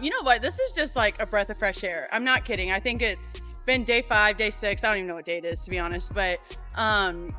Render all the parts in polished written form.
You know what? This is just like a breath of fresh air. I'm not kidding. I think it's been day 5, day 6. I don't even know what day it is, to be honest. But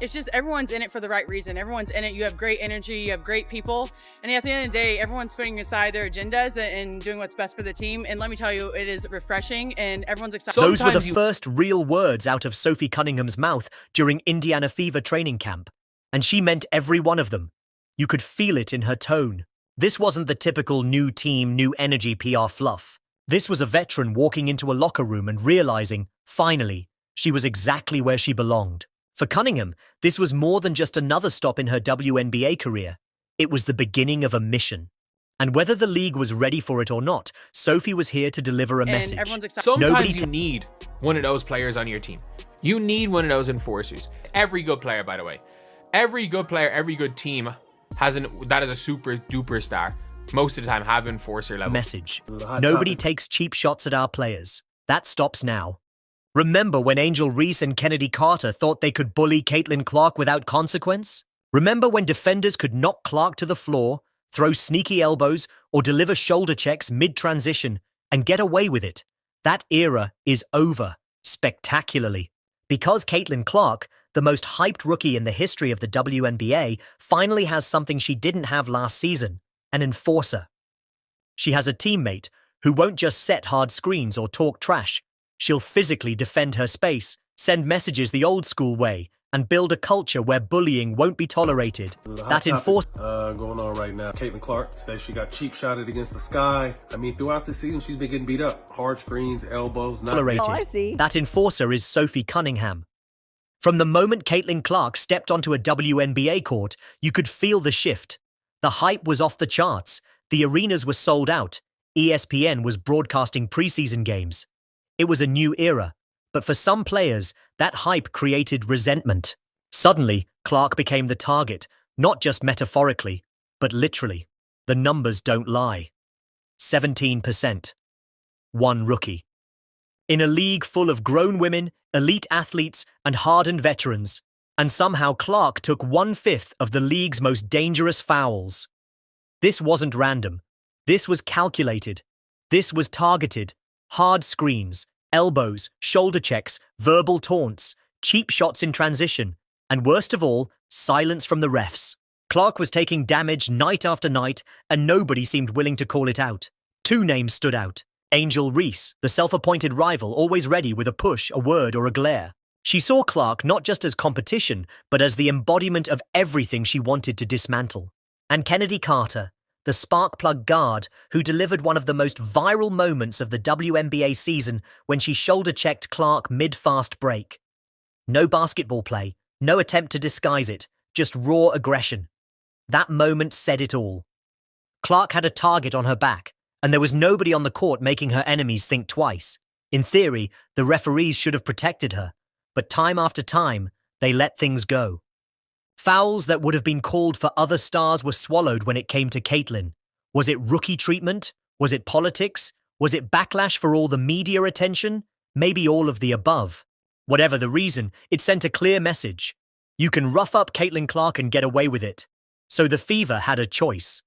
it's just everyone's in it for the right reason. Everyone's in it. You have great energy. You have great people. And at the end of the day, everyone's putting aside their agendas and doing what's best for the team. And let me tell you, it is refreshing and everyone's excited. Those were the first real words out of Sophie Cunningham's mouth during Indiana Fever training camp. And she meant every one of them. You could feel it in her tone. This wasn't the typical new team, new energy PR fluff. This was a veteran walking into a locker room and realizing, finally, she was exactly where she belonged. For Cunningham, this was more than just another stop in her WNBA career. It was the beginning of a mission. And whether the league was ready for it or not, Sophie was here to deliver a message. Sometimes you need one of those players on your team. You need one of those enforcers. Every good player, by the way. Every good player, every good team that is a super duper star. Most of the time have enforcer level. Message. Nobody takes cheap shots at our players. That stops now. Remember when Angel Reese and Kennedy Carter thought they could bully Caitlin Clark without consequence? Remember when defenders could knock Clark to the floor, throw sneaky elbows, or deliver shoulder checks mid-transition and get away with it? That era is over, spectacularly. Because Caitlin Clark, the most hyped rookie in the history of the WNBA, finally has something she didn't have last season, an enforcer. She has a teammate who won't just set hard screens or talk trash. She'll physically defend her space, send messages the old school way, and build a culture where bullying won't be tolerated. That enforcer going on right now. Caitlin Clark says she got cheap shotted against the sky. I mean, throughout the season, she's been getting beat up. Hard screens, elbows, not tolerated. Oh, I see. That enforcer is Sophie Cunningham. From the moment Caitlin Clark stepped onto a WNBA court, you could feel the shift. The hype was off the charts. The arenas were sold out. ESPN was broadcasting preseason games. It was a new era. But for some players, that hype created resentment. Suddenly, Clark became the target, not just metaphorically, but literally. The numbers don't lie. 17%. One rookie. In a league full of grown women, elite athletes, and hardened veterans, and somehow Clark took 1/5 of the league's most dangerous fouls. This wasn't random. This was calculated. This was targeted. Hard screens, elbows, shoulder checks, verbal taunts, cheap shots in transition, and worst of all, silence from the refs. Clark was taking damage night after night, and nobody seemed willing to call it out. 2 names stood out. Angel Reese, the self-appointed rival, always ready with a push, a word, or a glare. She saw Clark not just as competition, but as the embodiment of everything she wanted to dismantle. And Kennedy Carter, the spark plug guard who delivered one of the most viral moments of the WNBA season when she shoulder-checked Clark mid-fast break. No basketball play, no attempt to disguise it, just raw aggression. That moment said it all. Clark had a target on her back, and there was nobody on the court making her enemies think twice. In theory, the referees should have protected her, but time after time, they let things go. Fouls that would have been called for other stars were swallowed when it came to Caitlin. Was it rookie treatment? Was it politics? Was it backlash for all the media attention? Maybe all of the above. Whatever the reason, it sent a clear message. You can rough up Caitlin Clark and get away with it. So the Fever had a choice.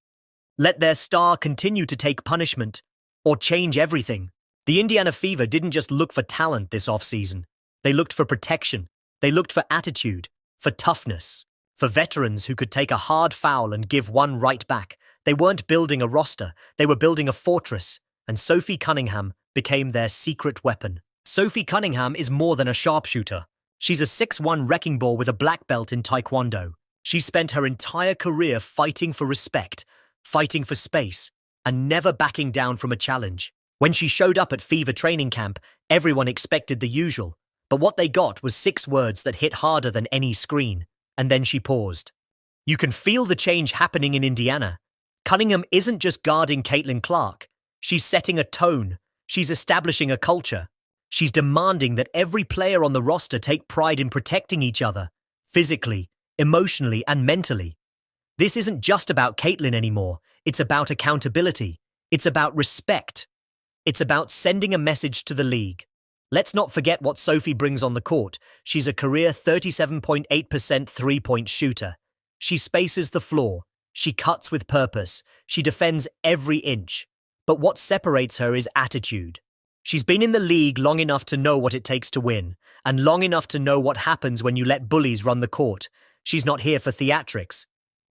Let their star continue to take punishment, or change everything. The Indiana Fever didn't just look for talent this offseason. They looked for protection. They looked for attitude, for toughness, for veterans who could take a hard foul and give one right back. They weren't building a roster. They were building a fortress, and Sophie Cunningham became their secret weapon. Sophie Cunningham is more than a sharpshooter. She's a 6'1" wrecking ball with a black belt in Taekwondo. She spent her entire career fighting for respect, fighting for space, and never backing down from a challenge. When she showed up at Fever training camp, everyone expected the usual. But what they got was 6 words that hit harder than any screen. And then she paused. You can feel the change happening in Indiana. Cunningham isn't just guarding Caitlin Clark. She's setting a tone. She's establishing a culture. She's demanding that every player on the roster take pride in protecting each other, physically, emotionally, and mentally. This isn't just about Caitlin anymore. It's about accountability. It's about respect. It's about sending a message to the league. Let's not forget what Sophie brings on the court. She's a career 37.8% three-point shooter. She spaces the floor. She cuts with purpose. She defends every inch. But what separates her is attitude. She's been in the league long enough to know what it takes to win, and long enough to know what happens when you let bullies run the court. She's not here for theatrics.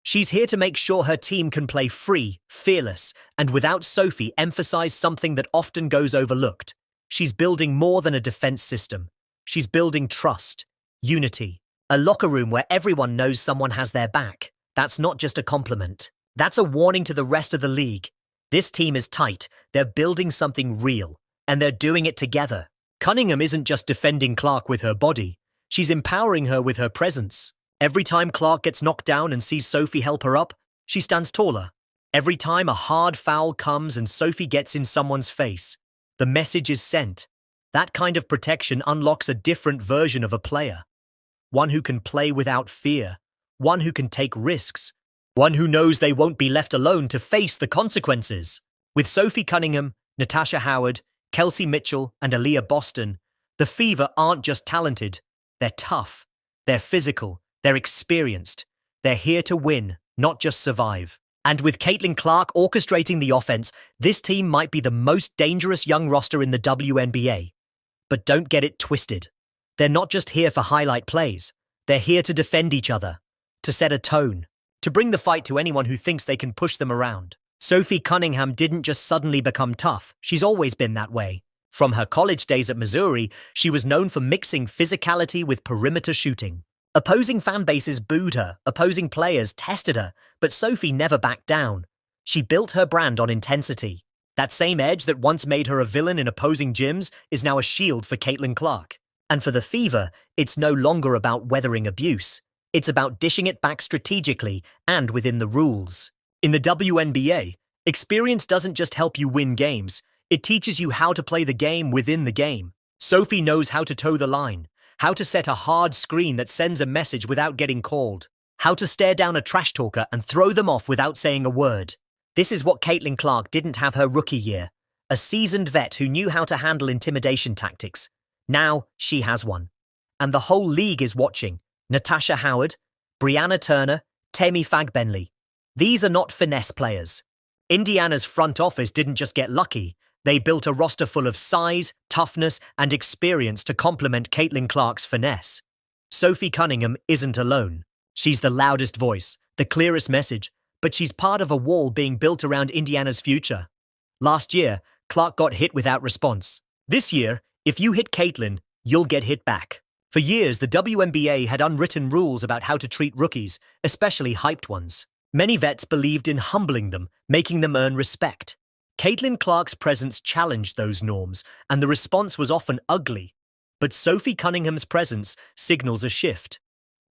She's here to make sure her team can play free, fearless, and without Sophie emphasize something that often goes overlooked. She's building more than a defense system. She's building trust, unity, a locker room where everyone knows someone has their back. That's not just a compliment. That's a warning to the rest of the league. This team is tight. They're building something real, and they're doing it together. Cunningham isn't just defending Clark with her body. She's empowering her with her presence. Every time Clark gets knocked down and sees Sophie help her up, she stands taller. Every time a hard foul comes and Sophie gets in someone's face, the message is sent. That kind of protection unlocks a different version of a player. One who can play without fear. One who can take risks. One who knows they won't be left alone to face the consequences. With Sophie Cunningham, Natasha Howard, Kelsey Mitchell, and Aaliyah Boston, the Fever aren't just talented. They're tough. They're physical. They're experienced. They're here to win, not just survive. And with Caitlin Clark orchestrating the offense, this team might be the most dangerous young roster in the WNBA. But don't get it twisted. They're not just here for highlight plays. They're here to defend each other, to set a tone, to bring the fight to anyone who thinks they can push them around. Sophie Cunningham didn't just suddenly become tough. She's always been that way. From her college days at Missouri, she was known for mixing physicality with perimeter shooting. Opposing fan bases booed her, opposing players tested her, but Sophie never backed down. She built her brand on intensity. That same edge that once made her a villain in opposing gyms is now a shield for Caitlin Clark. And for the Fever, it's no longer about weathering abuse. It's about dishing it back strategically and within the rules. In the WNBA, experience doesn't just help you win games, it teaches you how to play the game within the game. Sophie knows how to toe the line, how to set a hard screen that sends a message without getting called, how to stare down a trash talker and throw them off without saying a word. This is what Caitlin Clark didn't have her rookie year. A seasoned vet who knew how to handle intimidation tactics. Now she has one. And the whole league is watching. Natasha Howard, Brianna Turner, Tammy Fagbenley. These are not finesse players. Indiana's front office didn't just get lucky. They built a roster full of size, toughness, and experience to complement Caitlin Clark's finesse. Sophie Cunningham isn't alone. She's the loudest voice, the clearest message, but she's part of a wall being built around Indiana's future. Last year, Clark got hit without response. This year, if you hit Caitlin, you'll get hit back. For years, the WNBA had unwritten rules about how to treat rookies, especially hyped ones. Many vets believed in humbling them, making them earn respect. Caitlin Clark's presence challenged those norms, and the response was often ugly. But Sophie Cunningham's presence signals a shift.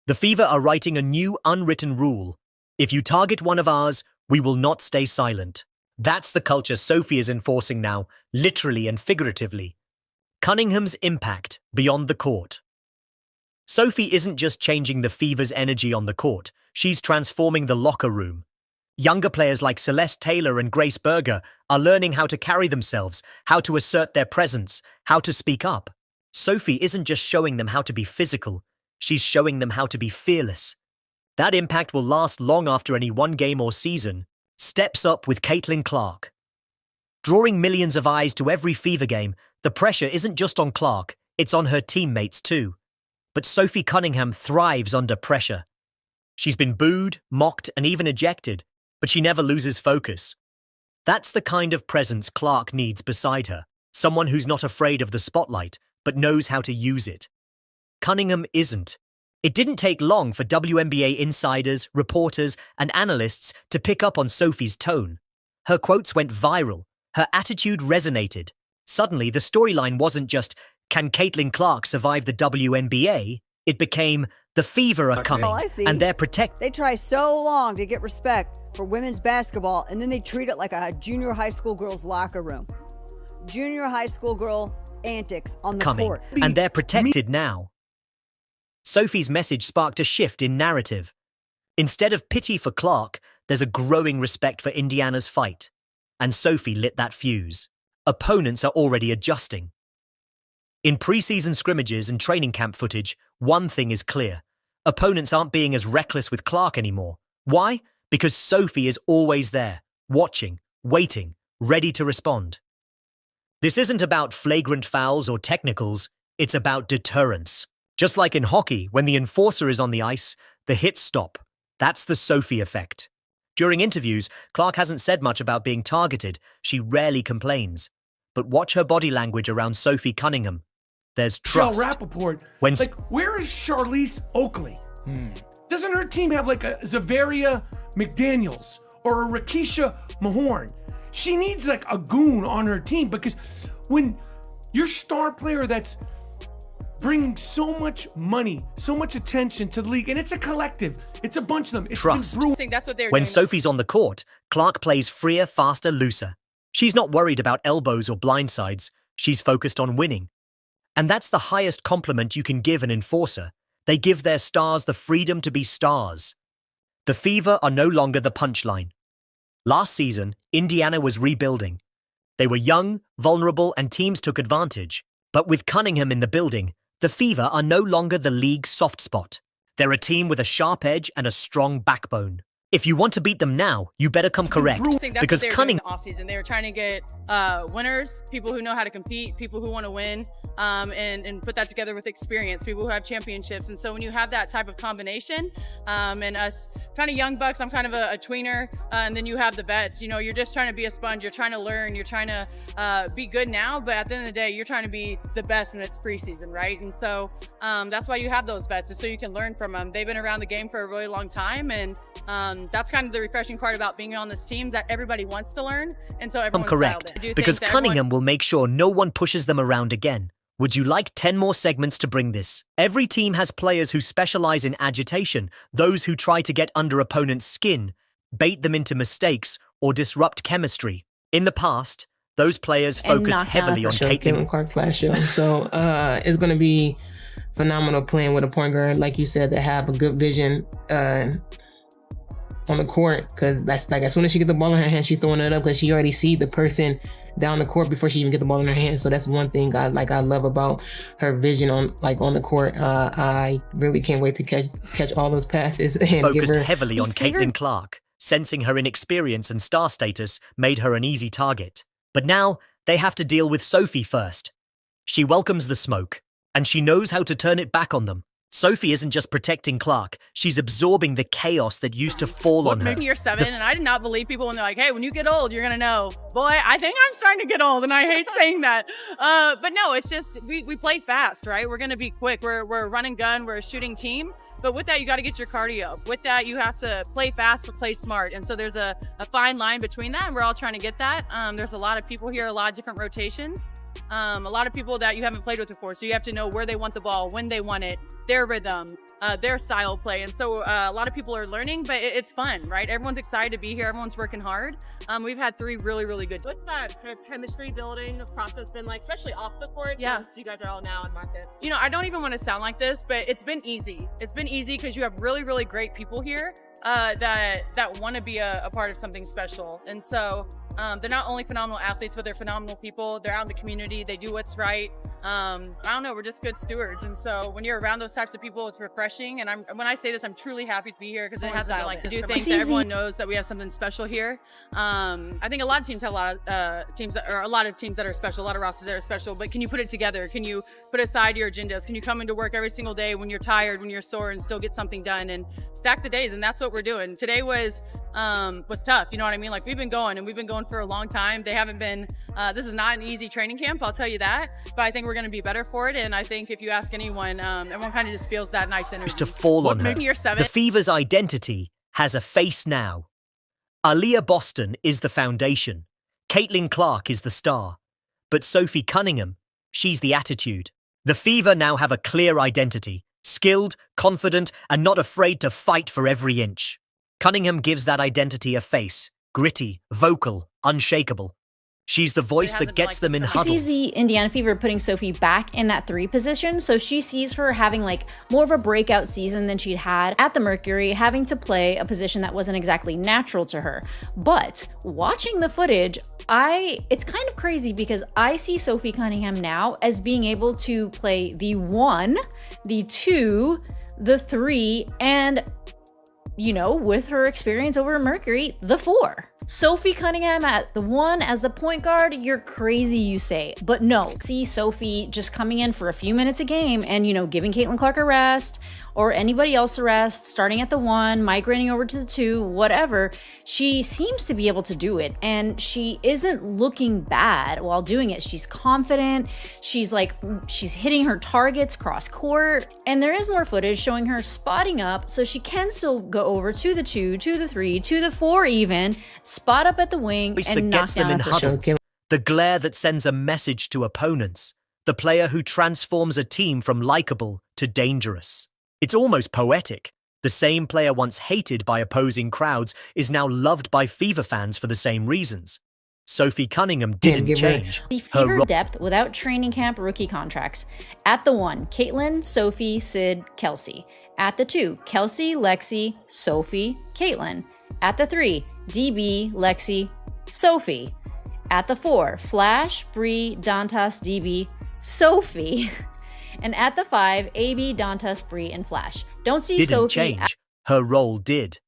The Fever are writing a new unwritten rule. If you target one of ours, we will not stay silent. That's the culture Sophie is enforcing now, literally and figuratively. Cunningham's impact beyond the court. Sophie isn't just changing the Fever's energy on the court, she's transforming the locker room. Younger players like Celeste Taylor and Grace Berger are learning how to carry themselves, how to assert their presence, how to speak up. Sophie isn't just showing them how to be physical, she's showing them how to be fearless. That impact will last long after any one game or season. Steps up with Caitlin Clark. Drawing millions of eyes to every Fever game, the pressure isn't just on Clark, it's on her teammates too. But Sophie Cunningham thrives under pressure. She's been booed, mocked, and even ejected, but she never loses focus. That's the kind of presence Clark needs beside her, someone who's not afraid of the spotlight, but knows how to use it. Cunningham isn't. It didn't take long for WNBA insiders, reporters, and analysts to pick up on Sophie's tone. Her quotes went viral. Her attitude resonated. Suddenly, the storyline wasn't just, can Caitlin Clark survive the WNBA? It became, the Fever are coming, and they're They try so long to get respect for women's basketball, and then they treat it like a junior high school girl's locker room. Junior high school girl antics on the court. And they're protected now. Sophie's message sparked a shift in narrative. Instead of pity for Clark, there's a growing respect for Indiana's fight. And Sophie lit that fuse. Opponents are already adjusting. In preseason scrimmages and training camp footage, one thing is clear. Opponents aren't being as reckless with Clark anymore. Why? Because Sophie is always there, watching, waiting, ready to respond. This isn't about flagrant fouls or technicals, it's about deterrence. Just like in hockey, when the enforcer is on the ice, the hits stop. That's the Sophie effect. During interviews, Clark hasn't said much about being targeted. She rarely complains. But watch her body language around Sophie Cunningham. There's trust. Rappaport. Where is Charlize Oakley? Doesn't her team have like a Zavaria McDaniels or a Rakisha Mahorn? She needs like a goon on her team, because when your star player that's bringing so much money, so much attention to the league, and it's a collective, it's a bunch of them. It's trust. That's what they're when doing. Sophie's on the court, Clark plays freer, faster, looser. She's not worried about elbows or blindsides. She's focused on winning. And that's the highest compliment you can give an enforcer. They give their stars the freedom to be stars. The Fever are no longer the punchline. Last season, Indiana was rebuilding. They were young, vulnerable, and teams took advantage. But with Cunningham in the building, the Fever are no longer the league's soft spot. They're a team with a sharp edge and a strong backbone. If you want to beat them now, you better come correct. Because Cunningham offseason, they were trying to get winners, people who know how to compete, people who want to win, and put that together with experience, people who have championships. And so when you have that type of combination, and us kind of young bucks, I'm kind of a tweener, and then you have the vets. You know, you're just trying to be a sponge. You're trying to learn. You're trying to be good now, but at the end of the day, you're trying to be the best when it's preseason, right? And so that's why you have those vets, is so you can learn from them. They've been around the game for a really long time, and that's kind of the refreshing part about being on this team, is that everybody wants to learn, and so everyone's correct. Because Cunningham will make sure no one pushes them around again. Would you like 10 more segments to bring this? Every team has players who specialize in agitation, those who try to get under opponents' skin, bait them into mistakes, or disrupt chemistry. In the past, those players focused heavily on Caitlin Clark Flash show. So it's going to be phenomenal playing with a point guard, like you said, that have a good vision on the court, because that's like, as soon as she gets the ball in her hand, she's throwing it up, because she already see the person down the court before she even get the ball in her hand. So that's one thing I love about her vision on the court. I really can't wait to catch all those passes and focused give her heavily on Caitlin Clark. Sensing her inexperience and star status made her an easy target. But now they have to deal with Sophie first. She welcomes the smoke, and she knows how to turn it back on them. Sophie isn't just protecting Clark, she's absorbing the chaos that used to fall on her. You're 7, and I did not believe people when they're like, hey, when you get old, you're going to know. Boy, I think I'm starting to get old, and I hate saying that. But no, it's just, we play fast, right? We're going to be quick. We're a run and gun. We're a shooting team. But with that, you got to get your cardio up. With that, you have to play fast but play smart. And so there's a fine line between that, and we're all trying to get that. There's a lot of people here, a lot of different rotations. A lot of people that you haven't played with before, so you have to know where they want the ball, when they want it, their rhythm, their style of play. And so a lot of people are learning, but it's fun, right? Everyone's excited to be here. Everyone's working hard. We've had 3 really, really good. What's that chemistry building process been like, especially off the court? Yeah. Since you guys are all now in market. You know, I don't even want to sound like this, but it's been easy. It's been easy because you have really, really great people here that want to be a part of something special. And so they're not only phenomenal athletes, but they're phenomenal people. They're out in the community. They do what's right. I don't know, we're just good stewards. And so when you're around those types of people, it's refreshing. And when I say this, I'm truly happy to be here, because it hasn't been like this. I do think that everyone knows that we have something special here. I think a lot of teams have a lot of teams that are special, a lot of rosters that are special, but can you put it together? Can you put aside your agendas? Can you come into work every single day when you're tired, when you're sore, and still get something done and stack the days? And that's what we're doing. Today was tough. You know what I mean? Like, we've been going for a long time. They haven't been, this is not an easy training camp, I'll tell you that, but I think we're going to be better for it. And I think if you ask anyone, everyone kind of just feels that nice energy. To fall on her. The Fever's identity has a face now. Aaliyah Boston is the foundation. Caitlin Clark is the star. But Sophie Cunningham, she's the attitude. The Fever now have a clear identity. Skilled, confident, and not afraid to fight for every inch. Cunningham gives that identity a face. Gritty, vocal, unshakable. She's the voice that gets them in huddles. She sees the Indiana Fever putting Sophie back in that 3 position, so she sees her having like more of a breakout season than she'd had at the Mercury, having to play a position that wasn't exactly natural to her. But watching the footage, it's kind of crazy, because I see Sophie Cunningham now as being able to play the 1, the 2, the 3, and, you know, with her experience over Mercury, the 4. Sophie Cunningham at the 1 as the point guard, you're crazy, you say. But no, see Sophie just coming in for a few minutes a game and, giving Caitlin Clark a rest or anybody else a rest, starting at the 1, migrating over to the 2, whatever. She seems to be able to do it, and she isn't looking bad while doing it. She's confident. She's hitting her targets cross court, and there is more footage showing her spotting up so she can still go over to the 2, to the 3, to the 4 even, spot up at the wing and knock gets them down in a push. huddles. The glare that sends a message to opponents. The player who transforms a team from likable to dangerous. It's almost poetic. The same player once hated by opposing crowds is now loved by Fever fans for the same reasons. Sophie Cunningham didn't change. The Fever depth without training camp rookie contracts. At the 1, Caitlin, Sophie, Sid, Kelsey. At the 2, Kelsey, Lexi, Sophie, Caitlin. At the 3, DB, Lexi, Sophie. At the 4, Flash, Bree, Dantas, DB, Sophie. And at the 5, AB, Dantas, Bree, and Flash. Don't see didn't Sophie. Change. Her role did.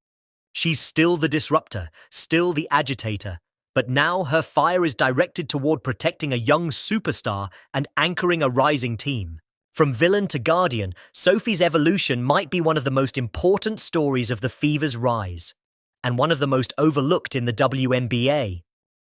She's still the disruptor, still the agitator, but now her fire is directed toward protecting a young superstar and anchoring a rising team. From villain to guardian, Sophie's evolution might be one of the most important stories of the Fever's rise, and one of the most overlooked in the WNBA.